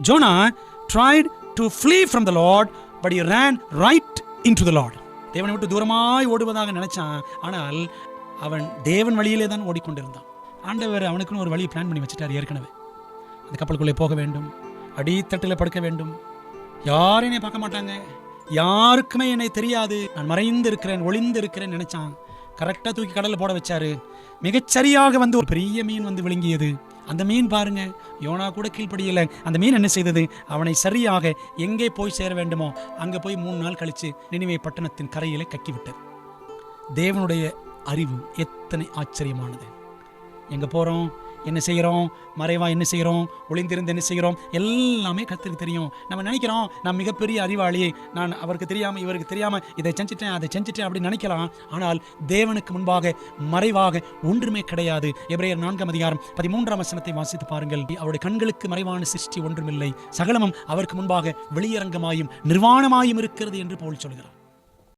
Jonah tried to flee from the Lord, but he ran right into the Lord. தேவனை விட்டு தூரமாய் ஓடுவதாக நினைச்சான். ஆனால் அவன் தேவன் வழியிலே தான் ஓடிக்கொண்டிருந்தான். ஆண்டவர் அவனுக்குன்னு ஒரு வழியை பிளான் பண்ணி வச்சுட்டார் ஏற்கனவே. அந்த கப்பலுக்குள்ளே போக வேண்டும், அடித்தட்டில் படுக்க வேண்டும், யாரும் என்னை பார்க்க மாட்டாங்க, யாருக்குமே என்னை தெரியாது, நான் மறைந்து இருக்கிறேன், ஒளிந்து இருக்கிறேன் நினைச்சான். கரெக்டாக தூக்கி கடலில் போட வச்சாரு. மிகச்சரியாக வந்து ஒரு பெரிய மீன் வந்து விழுங்கியது. அந்த மீன் பாருங்க, யோனா கூட கீழ்ப்படியலை. அந்த மீன் என்ன செய்தது? அவனை சரியாக எங்கே போய் சேர வேண்டுமோ அங்கே போய் 3 நாள் கழித்து நினிவே பட்டணத்தின் கரையிலே கக்கிவிட்டது. தேவனுடைய அறிவு எத்தனை ஆச்சரியமானது! எங்கே போகிறோம், என்ன செய்கிறோம், மறைவா என்ன செய்கிறோம், ஒளிந்திருந்து என்ன செய்கிறோம், எல்லாமே கர்த்தருக்கு தெரியும். நம்ம நினைக்கிறோம் நான் மிகப்பெரிய அறிவாளியே, நான் அவருக்கு தெரியாமல் இவருக்கு தெரியாமல் இதை செஞ்சுட்டேன் அதை செஞ்சுட்டேன் அப்படின்னு நினைக்கலாம். ஆனால் தேவனுக்கு முன்பாக மறைவாக ஒன்றுமே கிடையாது. எபிரேயர் 4:13 வாசித்து பாருங்கள். அவருடைய கண்களுக்கு மறைவான சிருஷ்டி ஒன்றுமில்லை, சகலமும் அவருக்கு முன்பாக வெளியரங்கமாயும் நிர்வாணமாயும் இருக்கிறது என்று பவுல் சொல்கிறார்.